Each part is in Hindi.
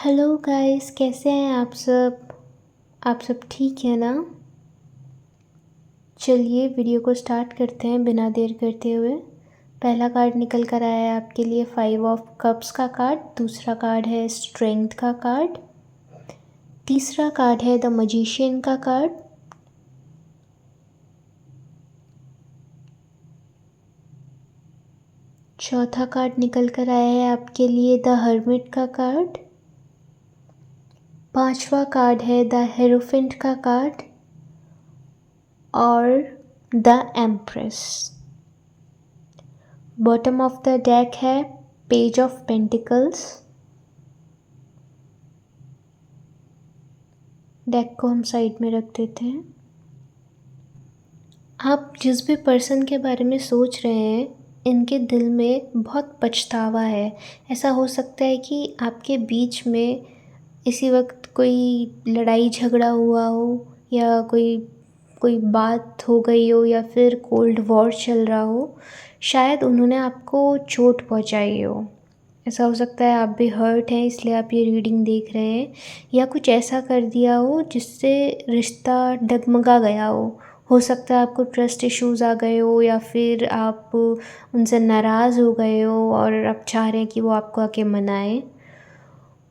हेलो गाइस, कैसे हैं आप सब ठीक है ना। चलिए वीडियो को स्टार्ट करते हैं बिना देर करते हुए। पहला कार्ड निकल कर आया है आपके लिए 5 ऑफ कप्स का कार्ड। दूसरा कार्ड है स्ट्रेंथ का कार्ड। तीसरा कार्ड है द मजिशियन का कार्ड। चौथा कार्ड निकल कर आया है आपके लिए द हर्मिट का कार्ड। पांचवा कार्ड है द हेरोफेंट का कार्ड और the empress. Bottom of the deck है पेज ऑफ पेंटिकल्स। डेक को हम साइड में रख देते हैं। आप जिस भी पर्सन के बारे में सोच रहे हैं, इनके दिल में बहुत पछतावा है। ऐसा हो सकता है कि आपके बीच में इसी वक्त कोई लड़ाई झगड़ा हुआ हो या कोई कोई बात हो गई हो या फिर कोल्ड वॉर चल रहा हो। शायद उन्होंने आपको चोट पहुंचाई हो। ऐसा हो सकता है आप भी हर्ट हैं, इसलिए आप ये रीडिंग देख रहे हैं, या कुछ ऐसा कर दिया हो जिससे रिश्ता डगमगा गया हो सकता है आपको ट्रस्ट इश्यूज़ आ गए हो या फिर आप उनसे नाराज़ हो गए हो और आप चाह रहे हैं कि वो आपको आके मनाएं।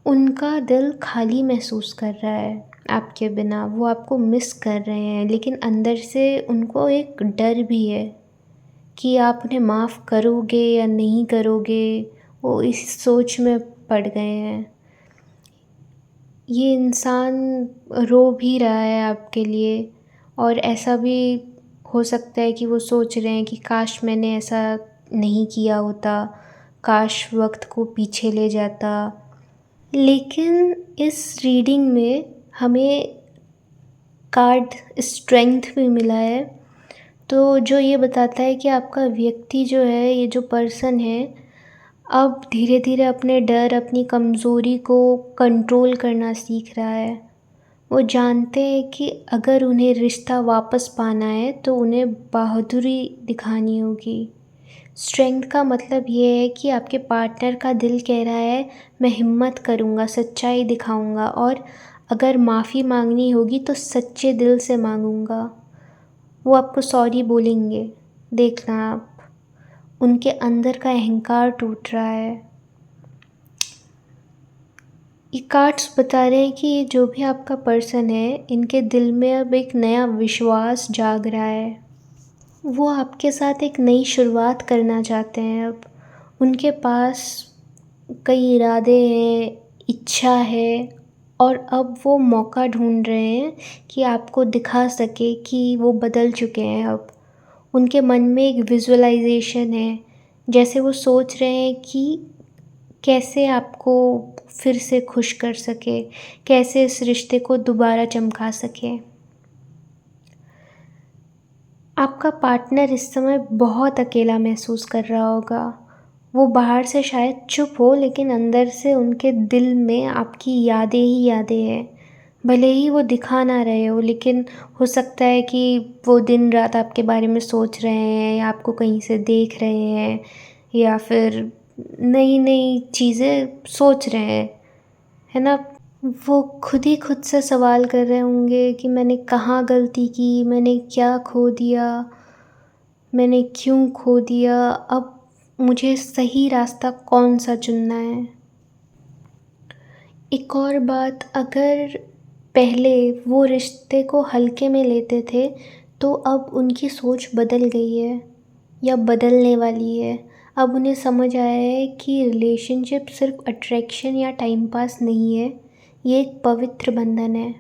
उनका दिल खाली महसूस कर रहा है आपके बिना, वो आपको मिस कर रहे हैं, लेकिन अंदर से उनको एक डर भी है कि आप उन्हें माफ़ करोगे या नहीं करोगे। वो इस सोच में पड़ गए हैं। ये इंसान रो भी रहा है आपके लिए, और ऐसा भी हो सकता है कि वो सोच रहे हैं कि काश मैंने ऐसा नहीं किया होता, काश वक्त को पीछे ले जाता। लेकिन इस रीडिंग में हमें कार्ड स्ट्रेंथ भी मिला है, तो जो ये बताता है कि आपका व्यक्ति जो है, ये जो पर्सन है, अब धीरे धीरे अपने डर, अपनी कमज़ोरी को कंट्रोल करना सीख रहा है। वो जानते हैं कि अगर उन्हें रिश्ता वापस पाना है तो उन्हें बहादुरी दिखानी होगी। स्ट्रेंथ का मतलब ये है कि आपके पार्टनर का दिल कह रहा है मैं हिम्मत करूँगा, सच्चाई दिखाऊँगा, और अगर माफ़ी मांगनी होगी तो सच्चे दिल से मांगूँगा। वो आपको सॉरी बोलेंगे। देखना आप, उनके अंदर का अहंकार टूट रहा है। ये कार्ड्स बता रहे हैं कि ये जो भी आपका पर्सन है, इनके दिल में अब एक नया विश्वास जाग रहा है। वो आपके साथ एक नई शुरुआत करना चाहते हैं। अब उनके पास कई इरादे हैं, इच्छा है, और अब वो मौका ढूंढ रहे हैं कि आपको दिखा सके कि वो बदल चुके हैं। अब उनके मन में एक विजुअलाइजेशन है, जैसे वो सोच रहे हैं कि कैसे आपको फिर से खुश कर सके, कैसे इस रिश्ते को दोबारा चमका सके। आपका पार्टनर इस समय बहुत अकेला महसूस कर रहा होगा। वो बाहर से शायद चुप हो, लेकिन अंदर से उनके दिल में आपकी यादें ही यादें हैं। भले ही वो दिखा ना रहे हो, लेकिन हो सकता है कि वो दिन रात आपके बारे में सोच रहे हैं, या आपको कहीं से देख रहे हैं, या फिर नई नई चीज़ें सोच रहे हैं, है ना। वो खुद ही खुद से सवाल कर रहे होंगे कि मैंने कहाँ गलती की, मैंने क्या खो दिया, मैंने क्यों खो दिया, अब मुझे सही रास्ता कौन सा चुनना है। एक और बात, अगर पहले वो रिश्ते को हल्के में लेते थे, तो अब उनकी सोच बदल गई है या बदलने वाली है। अब उन्हें समझ आया है कि रिलेशनशिप सिर्फ अट्रैक्शन या टाइम पास नहीं है, ये एक पवित्र बंधन है।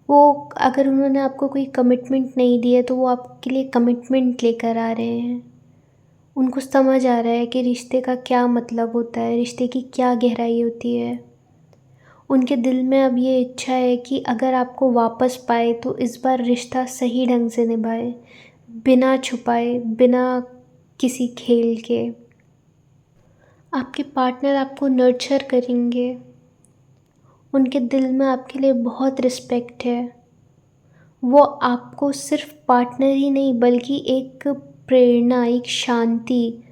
वो, अगर उन्होंने आपको कोई कमिटमेंट नहीं दी है, तो वो आपके लिए कमिटमेंट लेकर आ रहे हैं। उनको समझ आ रहा है कि रिश्ते का क्या मतलब होता है, रिश्ते की क्या गहराई होती है। उनके दिल में अब ये इच्छा है कि अगर आपको वापस पाए तो इस बार रिश्ता सही ढंग से निभाए, बिना छुपाए, बिना किसी खेल के। आपके पार्टनर आपको नर्चर करेंगे। उनके दिल में आपके लिए बहुत रिस्पेक्ट है। वो आपको सिर्फ पार्टनर ही नहीं, बल्कि एक प्रेरणा, एक शांति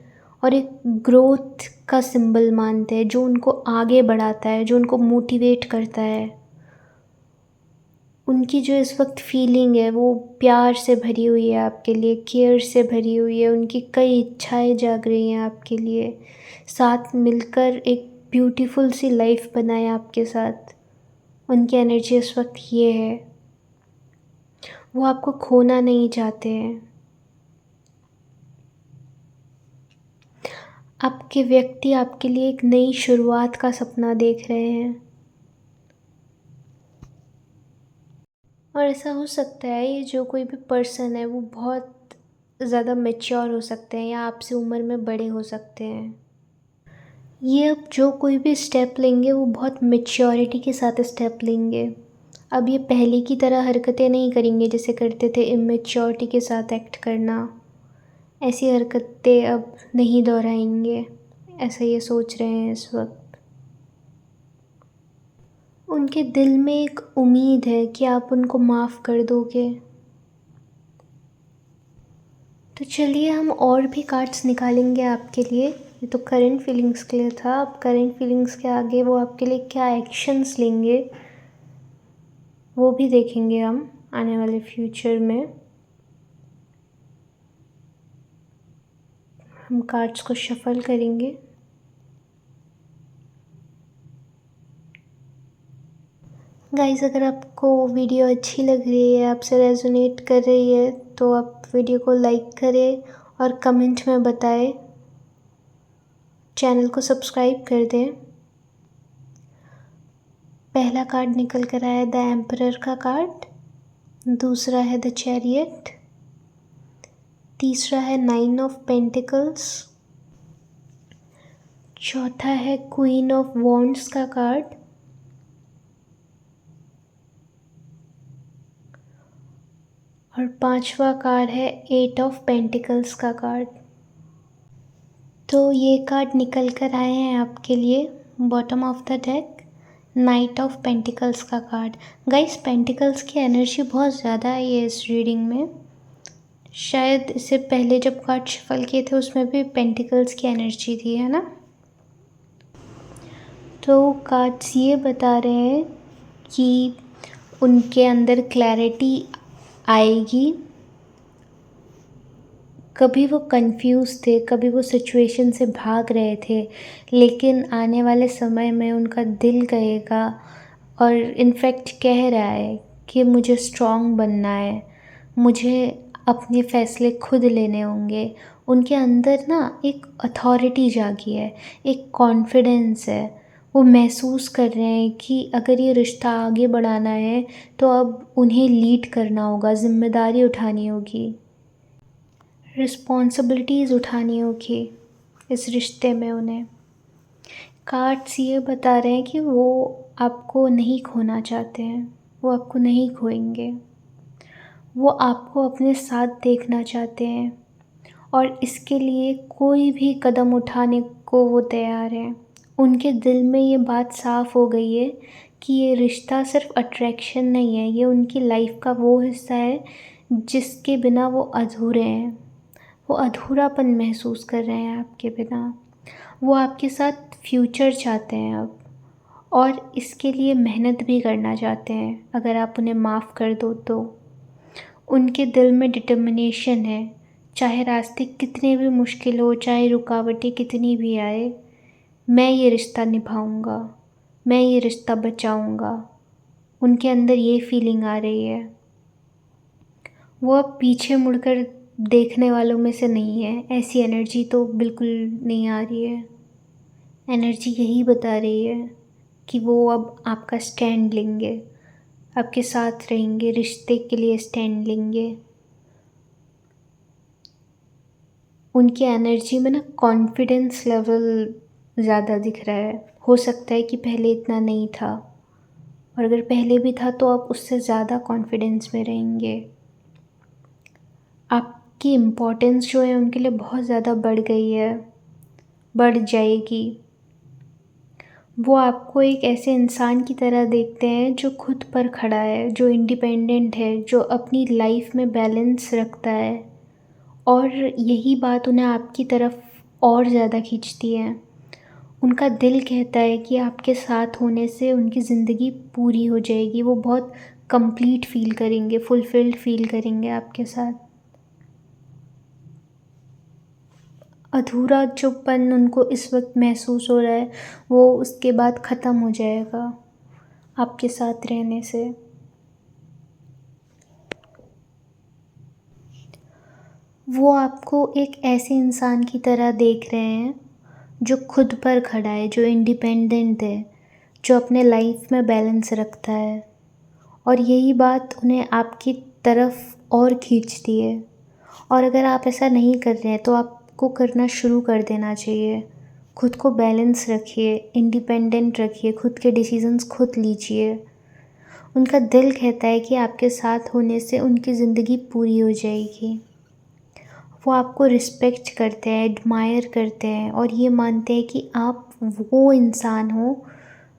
और एक ग्रोथ का सिंबल मानते हैं, जो उनको आगे बढ़ाता है, जो उनको मोटिवेट करता है। उनकी जो इस वक्त फीलिंग है वो प्यार से भरी हुई है आपके लिए, केयर से भरी हुई है। उनकी कई इच्छाएं जाग रही हैं आपके लिए, साथ मिलकर एक ब्यूटीफुल सी लाइफ बनाए आपके साथ। उनकी एनर्जी इस वक्त ये है, वो आपको खोना नहीं चाहते हैं। आपके व्यक्ति आपके लिए एक नई शुरुआत का सपना देख रहे हैं। और ऐसा हो सकता है ये जो कोई भी पर्सन है वो बहुत ज़्यादा मैच्योर हो सकते हैं या आपसे उम्र में बड़े हो सकते हैं। ये अब जो कोई भी स्टेप लेंगे वो बहुत मैच्योरिटी के साथ स्टेप लेंगे। अब ये पहले की तरह हरकतें नहीं करेंगे जैसे करते थे, इमेच्योरिटी के साथ एक्ट करना। ऐसी हरकतें अब नहीं दोहराएंगे, ऐसा ये सोच रहे हैं इस वक्त। उनके दिल में एक उम्मीद है कि आप उनको माफ़ कर दोगे। तो चलिए हम और भी कार्ड्स निकालेंगे आपके लिए। ये तो करंट फीलिंग्स के लिए था, अब करंट फीलिंग्स के आगे वो आपके लिए क्या एक्शंस लेंगे वो भी देखेंगे हम आने वाले फ्यूचर में। हम कार्ड्स को शफल करेंगे। गाइस, अगर आपको वीडियो अच्छी लग रही है, आपसे रेजोनेट कर रही है, तो आप वीडियो को लाइक करें और कमेंट में बताएं। चैनल को सब्सक्राइब कर दें। पहला कार्ड निकल कर आया द एम्परर का कार्ड, दूसरा है द चैरियट, तीसरा है 9 ऑफ पेंटिकल्स, चौथा है क्वीन ऑफ वॉन्ड्स का कार्ड, और पांचवा कार्ड है 8 ऑफ पेंटिकल्स का कार्ड। तो ये कार्ड निकल कर आए हैं आपके लिए bottom of the deck, night of pentacles का कार्ड। गाइस, पेंटिकल्स की एनर्जी बहुत ज़्यादा है ये इस रीडिंग में। शायद इससे पहले जब कार्ड शफल किए थे उसमें भी पेंटिकल्स की एनर्जी थी, है ना। तो कार्ड्स ये बता रहे हैं कि उनके अंदर क्लैरिटी आएगी। कभी वो कंफ्यूज थे, कभी वो सिचुएशन से भाग रहे थे, लेकिन आने वाले समय में उनका दिल कहेगा और इनफैक्ट कह रहा है कि मुझे स्ट्रॉन्ग बनना है, मुझे अपने फ़ैसले खुद लेने होंगे। उनके अंदर ना एक अथॉरिटी जागी है, एक कॉन्फिडेंस है। वो महसूस कर रहे हैं कि अगर ये रिश्ता आगे बढ़ाना है तो अब उन्हें लीड करना होगा, ज़िम्मेदारी उठानी होगी, रिस्पॉन्सिबिलिटीज़ उठानी होगी इस रिश्ते में उन्हें। कार्ड्स ये बता रहे हैं कि वो आपको नहीं खोना चाहते हैं, वो आपको नहीं खोएंगे, वो आपको अपने साथ देखना चाहते हैं और इसके लिए कोई भी कदम उठाने को वो तैयार हैं। उनके दिल में ये बात साफ़ हो गई है कि ये रिश्ता सिर्फ अट्रैक्शन नहीं है, ये उनकी लाइफ का वो हिस्सा है जिसके बिना वो अधूरे हैं। वो अधूरापन महसूस कर रहे हैं आपके बिना। वो आपके साथ फ्यूचर चाहते हैं अब, और इसके लिए मेहनत भी करना चाहते हैं अगर आप उन्हें माफ़ कर दो तो। उनके दिल में डिटर्मिनेशन है, चाहे रास्ते कितने भी मुश्किल हो, चाहे रुकावटें कितनी भी आए, मैं ये रिश्ता निभाऊंगा, मैं ये रिश्ता बचाऊंगा। उनके अंदर ये फीलिंग आ रही है। वो अब पीछे मुड़कर देखने वालों में से नहीं है, ऐसी एनर्जी तो बिल्कुल नहीं आ रही है। एनर्जी यही बता रही है कि वो अब आपका स्टैंड लेंगे, आपके साथ रहेंगे, रिश्ते के लिए स्टैंड लेंगे। उनकी एनर्जी में ना कॉन्फिडेंस लेवल ज़्यादा दिख रहा है। हो सकता है कि पहले इतना नहीं था, और अगर पहले भी था तो आप उससे ज़्यादा कॉन्फिडेंस में रहेंगे। आपकी इम्पोर्टेंस जो है उनके लिए बहुत ज़्यादा बढ़ गई है, बढ़ जाएगी। वो आपको एक ऐसे इंसान की तरह देखते हैं जो खुद पर खड़ा है, जो इंडिपेंडेंट है, जो अपनी लाइफ में बैलेंस रखता है, और यही बात उन्हें आपकी तरफ और ज़्यादा खींचती है। उनका दिल कहता है कि आपके साथ होने से उनकी ज़िंदगी पूरी हो जाएगी, वो बहुत कंप्लीट फ़ील करेंगे, फुलफ़िल्ड फ़ील करेंगे आपके साथ। अधूरा जोपन उनको इस वक़्त महसूस हो रहा है, वो उसके बाद ख़त्म हो जाएगा आपके साथ रहने से। वो आपको एक ऐसे इंसान की तरह देख रहे हैं, जो खुद पर खड़ा है, जो इंडिपेंडेंट है, जो अपने लाइफ़ में बैलेंस रखता है, और यही बात उन्हें आपकी तरफ और खींचती है। और अगर आप ऐसा नहीं कर रहे हैं तो आपको करना शुरू कर देना चाहिए। खुद को बैलेंस रखिए, इंडिपेंडेंट रखिए, खुद के डिसीज़न्स खुद लीजिए। उनका दिल कहता है कि आपके साथ होने से उनकी ज़िंदगी पूरी हो जाएगी। वो आपको रिस्पेक्ट करते हैं, एडमायर करते हैं, और ये मानते हैं कि आप वो इंसान हो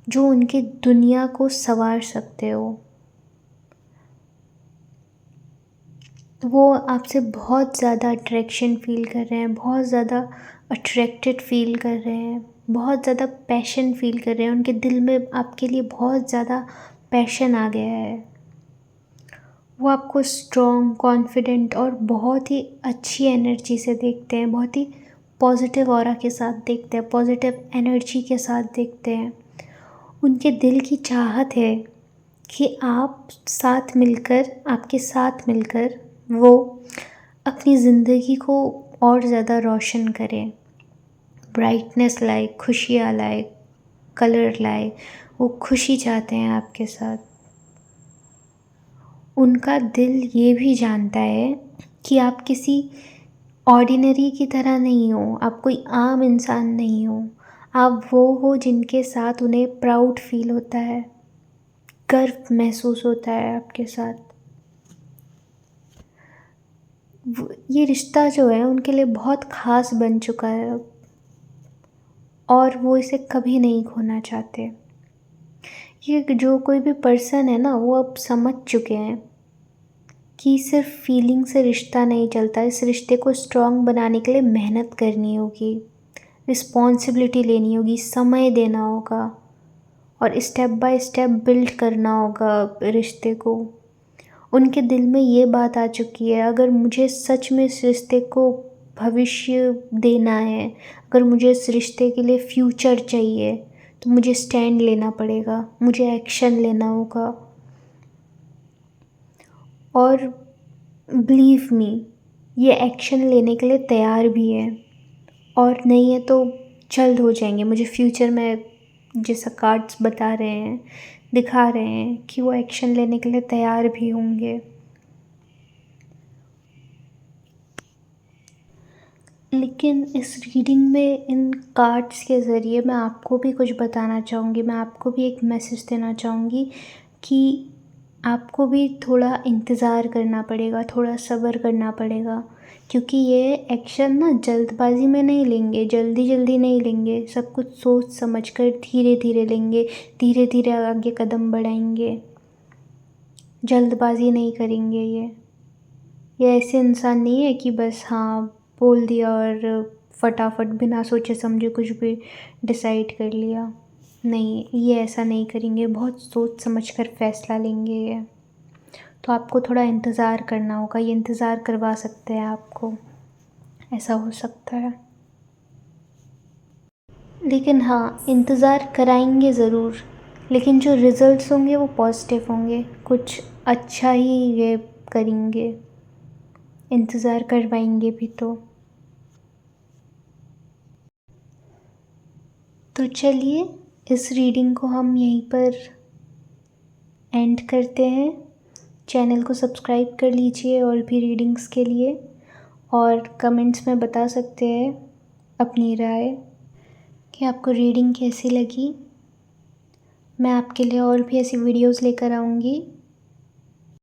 जो उनकी दुनिया को सँवार सकते हो। वो आपसे बहुत ज़्यादा अट्रैक्शन फ़ील कर रहे हैं, बहुत ज़्यादा अट्रैक्टेड फ़ील कर रहे हैं, बहुत ज़्यादा पैशन फ़ील कर रहे हैं। उनके दिल में आपके लिए बहुत ज़्यादा पैशन आ गया है। वो आपको स्ट्रॉन्ग, कॉन्फिडेंट और बहुत ही अच्छी एनर्जी से देखते हैं, बहुत ही पॉजिटिव ऑरा के साथ देखते हैं, पॉजिटिव एनर्जी के साथ देखते हैं। उनके दिल की चाहत है कि आपके साथ मिलकर वो अपनी ज़िंदगी को और ज़्यादा रोशन करें, ब्राइटनेस लाए, खुशियाँ लाए, कलर लाए। वो खुशी चाहते हैं आपके साथ। उनका दिल ये भी जानता है कि आप किसी ऑर्डिनरी की तरह नहीं हो, आप कोई आम इंसान नहीं हो। आप वो हो जिनके साथ उन्हें प्राउड फ़ील होता है, गर्व महसूस होता है आपके साथ। ये रिश्ता जो है उनके लिए बहुत ख़ास बन चुका है अब, और वो इसे कभी नहीं खोना चाहते। ये जो कोई भी पर्सन है ना, वो अब समझ चुके हैं कि सिर्फ फीलिंग से रिश्ता नहीं चलता। इस रिश्ते को स्ट्रॉन्ग बनाने के लिए मेहनत करनी होगी, रिस्पॉन्सिबिलिटी लेनी होगी, समय देना होगा, और स्टेप बाय स्टेप बिल्ड करना होगा रिश्ते को। उनके दिल में ये बात आ चुकी है, अगर मुझे सच में इस रिश्ते को भविष्य देना है, अगर मुझे इस रिश्ते के लिए फ्यूचर चाहिए, तो मुझे स्टैंड लेना पड़ेगा, मुझे एक्शन लेना होगा। और बिलीव मी, ये एक्शन लेने के लिए तैयार भी है, और नहीं है तो जल्द हो जाएंगे। मुझे फ्यूचर में जैसा कार्ड्स बता रहे हैं, दिखा रहे हैं कि वो एक्शन लेने के लिए तैयार भी होंगे। लेकिन इस रीडिंग में इन कार्ड्स के ज़रिए मैं आपको भी कुछ बताना चाहूँगी, मैं आपको भी एक मैसेज देना चाहूँगी कि आपको भी थोड़ा इंतज़ार करना पड़ेगा, थोड़ा सब्र करना पड़ेगा, क्योंकि ये एक्शन ना जल्दबाज़ी में नहीं लेंगे, जल्दी जल्दी नहीं लेंगे, सब कुछ सोच समझ कर धीरे धीरे लेंगे, धीरे धीरे आगे कदम बढ़ाएंगे, जल्दबाज़ी नहीं करेंगे। ये ऐसे इंसान नहीं है कि बस हाँ बोल दिया और फटाफट बिना सोचे समझे कुछ भी डिसाइड कर लिया। नहीं, ये ऐसा नहीं करेंगे, बहुत सोच समझ कर फ़ैसला लेंगे ये। तो आपको थोड़ा इंतज़ार करना होगा, ये इंतज़ार करवा सकते हैं आपको, ऐसा हो सकता है। लेकिन हाँ, इंतज़ार कराएंगे ज़रूर, लेकिन जो रिज़ल्ट्स होंगे वो पॉजिटिव होंगे, कुछ अच्छा ही ये करेंगे, इंतज़ार करवाएंगे भी तो चलिए, इस रीडिंग को हम यहीं पर एंड करते हैं। चैनल को सब्सक्राइब कर लीजिए और भी रीडिंग्स के लिए, और कमेंट्स में बता सकते हैं अपनी राय कि आपको रीडिंग कैसी लगी। मैं आपके लिए और भी ऐसी वीडियोस लेकर आऊँगी